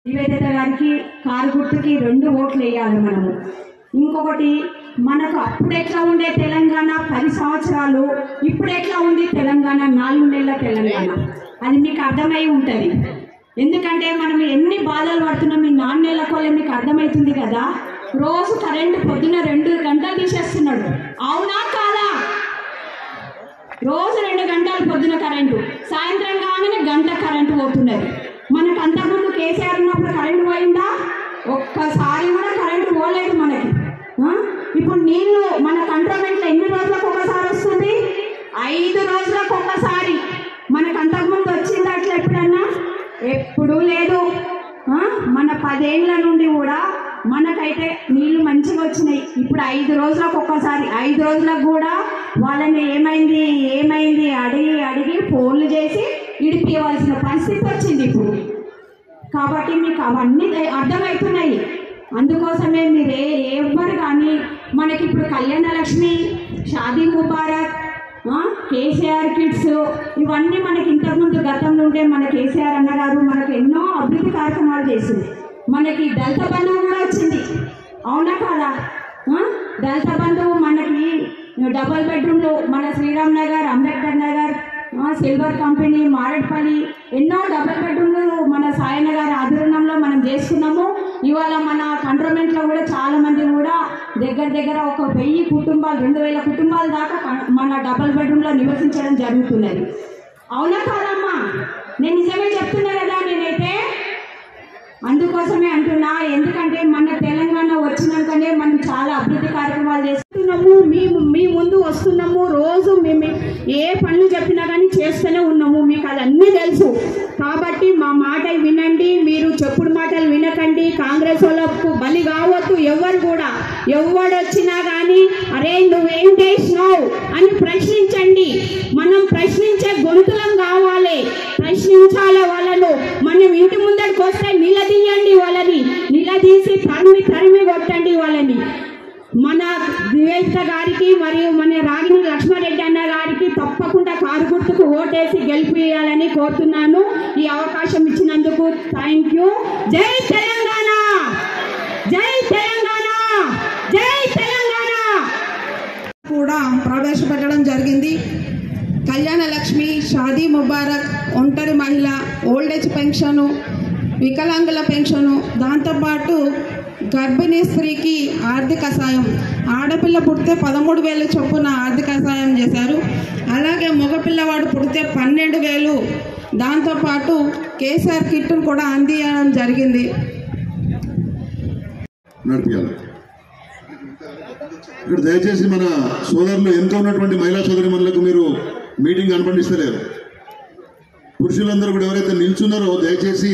నివేదిత గారికి కారు గుర్తుకి 2 ఓట్లు వేయాలి మనము. ఇంకొకటి, మనకు అప్పుడు ఎట్లా ఉండే తెలంగాణ 10 సంవత్సరాలు, ఇప్పుడు ఎట్లా ఉంది తెలంగాణ 4 నెలల తెలంగాణ, అది మీకు అర్థమై ఉంటుంది. ఎందుకంటే మనం ఎన్ని బాధలు పడుతున్నాం ఈ 4 నెలల కోలే మీకు అర్థమవుతుంది కదా. రోజు కరెంటు పొద్దున 2 గంటలు తీసేస్తున్నాడు, అవునా కాదా? రోజు 2 గంటలు పొద్దున కరెంటు, సాయంత్రం కాగానే గంట కరెంటు పోతున్నది. మనకు అంతకుముందు కేసీఆర్ ఉన్నప్పుడు కరెంటు పోయిందా? ఒక్కసారి కూడా కరెంటు పోలేదు మనకి. ఇప్పుడు నీళ్లు మన కంట్రోల్మెంట్లో ఎన్ని రోజులకు ఒకసారి వస్తుంది? 5 రోజులకు ఒకసారి. మనకు అంతకుముందు వచ్చింది అట్లా ఎప్పుడన్నా? ఎప్పుడూ లేదు. మన 10 ఏళ్ళ నుండి కూడా మనకైతే నీళ్లు మంచిగా వచ్చినాయి. ఇప్పుడు 5 రోజులకు ఒక్కసారి. 5 రోజులకు కూడా వాళ్ళని ఏమైంది అడిగి ఫోన్లు చేసి ఇడిపియవలసిన పరిస్థితి వచ్చింది ఇప్పుడు. కాబట్టి మీకు అవన్నీ అర్థమవుతున్నాయి. అందుకోసమే మీరు ఎవ్వరు కానీ మనకి ఇప్పుడు కళ్యాణ లక్ష్మి, షాదీ ముబారక్, కేసీఆర్ కిడ్స్, ఇవన్నీ మనకి ఇంతకుముందు గతంలో ఉండే మన కేసీఆర్ అన్నగారు మనకు ఎన్నో అభివృద్ధి కార్యక్రమాలు చేసింది. మనకి దళిత బంధువు కూడా వచ్చింది, అవునా కాదా? దళిత బంధువు మనకి డబల్ బెడ్రూమ్లు మన శ్రీరామ్ నగర్, అంబేద్కర్ నగర్, సిల్వర్ కంపెనీ, మారేడ్పల్లి ఎన్నో డబల్ బెడ్రూమ్లు మన సాయన్న గారి ఆధ్వర్యంలో మనం చేసుకున్నాము. ఇవాళ మన కంట్రోల్మెంట్లో కూడా చాలామంది కూడా దగ్గర ఒక 1000 కుటుంబాలు, 2000 కుటుంబాల దాకా మన డబల్ బెడ్రూమ్లో నివసించడం జరుగుతున్నది, అవునా కాదమ్మా? నేను నిజమే చెప్తున్నా కదా నేనైతే. అందుకోసమే అంటున్నా, ఎందుకంటే మన తెలంగాణ వచ్చినాకనే మనం చాలా అభివృద్ధి కార్యక్రమాలు చేస్తున్నాము. మీ ముందు వస్తున్నాము, రోజు మేము ఏ పనులు చెప్పినా కానీ చేస్తూనే ఉన్నాము. మీకు అదన్నీ తెలుసు. కాబట్టి మా మాట వినండి, మీరు చెప్పుడు మాటలు వినకండి. కాంగ్రెస్ వాళ్ళకు బలి కావద్దు ఎవరు కూడా. ఎవడొచ్చినా కానీ అరే నువ్వేం చేసినావు అని ప్రశ్నించండి. మనం ప్రశ్నించే గొంతులం కావాలి, ప్రశ్నించాలి వాళ్ళను. మనం ఇంటి ముందరికి వస్తే నిలదీయండి వాళ్ళని, నిలదీసి తరిమి కొట్టండి వాళ్ళని. మన నివేదిత గారికి మరియు మన రాగిణి లక్ష్మారెడ్డి అన్న గారికి తప్పకుండా కారు గుర్తుకు ఓటేసి గెలిపియాలని కోరుతున్నాను. ఈ అవకాశం ఇచ్చినందుకు థ్యాంక్ యూ. జై తెలంగాణ, జై తెలంగాణ, జై తెలంగాణ. కూడా ప్రవేశపెట్టడం జరిగింది. కళ్యాణ లక్ష్మి, షాదీ ముబారక్, ఒంటరి మహిళ, ఓల్డేజ్ పెన్షను, వికలాంగుల పెన్షను, దాంతోపాటు గర్భిణీ స్త్రీకి ఆర్థిక సాయం, ఆడపిల్ల పుడితే 13,000 చొప్పున ఆర్థిక సాయం చేశారు. అలాగే మగపిల్లవాడు పుడితే 12,000, దాంతోపాటు కేసీఆర్ కిట్ను కూడా అందించడం జరిగింది. ఇక్కడ దయచేసి మన సోదరులు ఎంత ఉన్నటువంటి మహిళా సోదరి మనలకు మీరు మీటింగ్ అనుమతిస్తలేరు. పురుషులందరూ కూడా ఎవరైతే నిల్చున్నారో దయచేసి